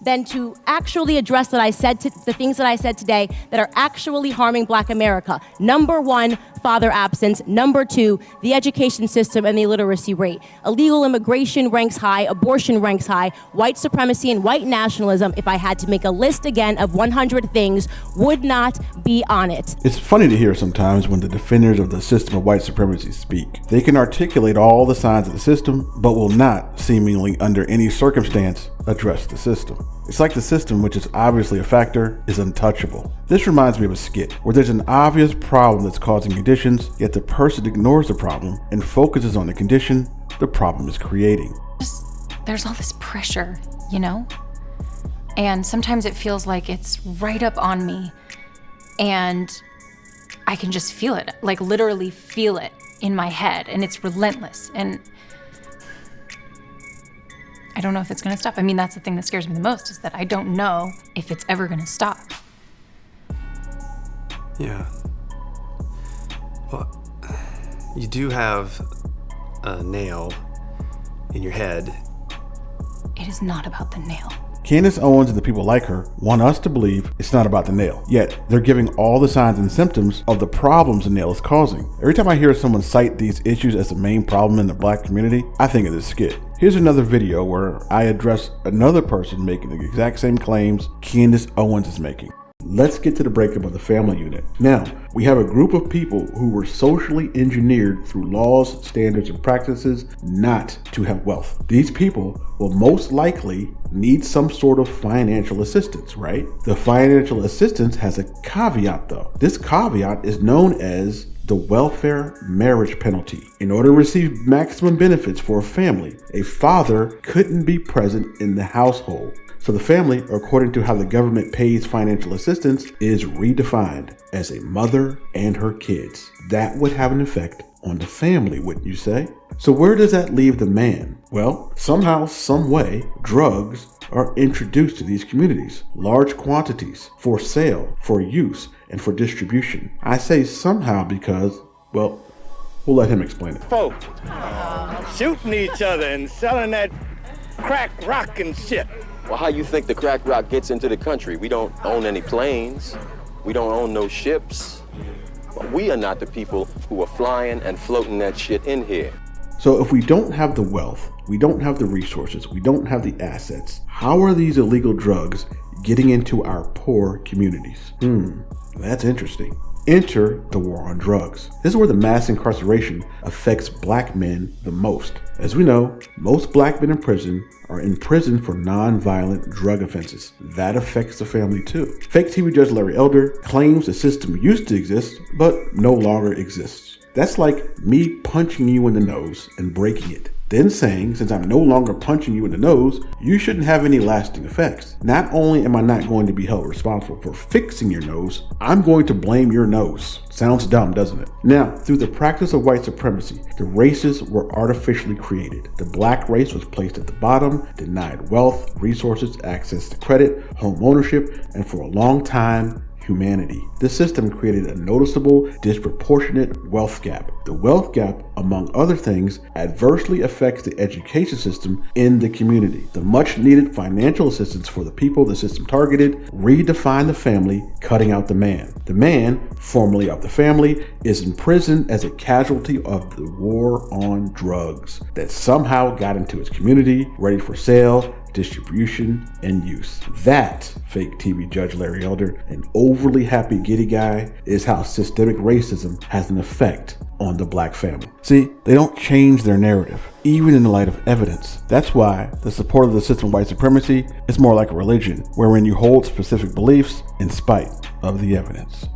than to actually address the things that I said today that are actually harming Black America. Number one, father absence. Number two, the education system and the illiteracy rate. Illegal immigration ranks high, abortion ranks high, white supremacy and white nationalism, if I had to make a list again of 100 things, would not be on it. It's funny to hear sometimes when the defenders of the system of white supremacy speak. They can articulate all the signs of the system, but will not, seemingly under any circumstance, address the system. It's like the system, which is obviously a factor, is untouchable. This reminds me of a skit where there's an obvious problem that's causing conditions, yet the person ignores the problem and focuses on the condition the problem is creating. There's all this pressure, you know? And sometimes it feels like it's right up on me and I can just feel it, like literally feel it in my head, and it's relentless. And I don't know if it's gonna stop. I mean, that's the thing that scares me the most, is that I don't know if it's ever gonna stop. Yeah. Well, you do have a nail in your head. It is not about the nail. Candace Owens and the people like her want us to believe it's not about the nail, yet they're giving all the signs and symptoms of the problems the nail is causing. Every time I hear someone cite these issues as the main problem in the Black community, I think of this skit. Here's another video where I address another person making the exact same claims Candace Owens is making. Let's get to the breakup of the family unit. Now, we have a group of people who were socially engineered through laws, standards, and practices not to have wealth. These people will most likely need some sort of financial assistance, right? The financial assistance has a caveat though. This caveat is known as the welfare marriage penalty. In order to receive maximum benefits for a family, a father couldn't be present in the household. So the family, according to how the government pays financial assistance, is redefined as a mother and her kids. That would have an effect on the family, wouldn't you say? So where does that leave the man? Well, somehow, some way, drugs are introduced to these communities. Large quantities for sale, for use, and for distribution. I say somehow because, well, we'll let him explain it. Folks shooting each other and selling that crack rock and shit. Well, how you think the crack rock gets into the country? We don't own any planes. We don't own no ships. But we are not the people who are flying and floating that shit in here. So if we don't have the wealth, we don't have the resources, we don't have the assets, how are these illegal drugs getting into our poor communities? That's interesting. Enter the war on drugs. This is where the mass incarceration affects Black men the most. As we know, most Black men in prison are in prison for non-violent drug offenses. That affects the family too. Fake TV judge Larry Elder claims the system used to exist, but no longer exists. That's like me punching you in the nose and breaking it. Then saying, since I'm no longer punching you in the nose, you shouldn't have any lasting effects. Not only am I not going to be held responsible for fixing your nose, I'm going to blame your nose. Sounds dumb, doesn't it? Now, through the practice of white supremacy, the races were artificially created. The Black race was placed at the bottom, denied wealth, resources, access to credit, home ownership, and for a long time, humanity. This system created a noticeable, disproportionate wealth gap. The wealth gap, among other things, adversely affects the education system in the community. The much needed financial assistance for the people the system targeted redefined the family, cutting out the man. The man, formerly of the family, is in prison as a casualty of the war on drugs that somehow got into his community, ready for sale, distribution, and use. That, fake TV judge Larry Elder, an overly happy giddy guy, is how systemic racism has an effect on the Black family. See, they don't change their narrative, even in the light of evidence. That's why the support of the system of white supremacy is more like a religion, wherein you hold specific beliefs in spite of the evidence.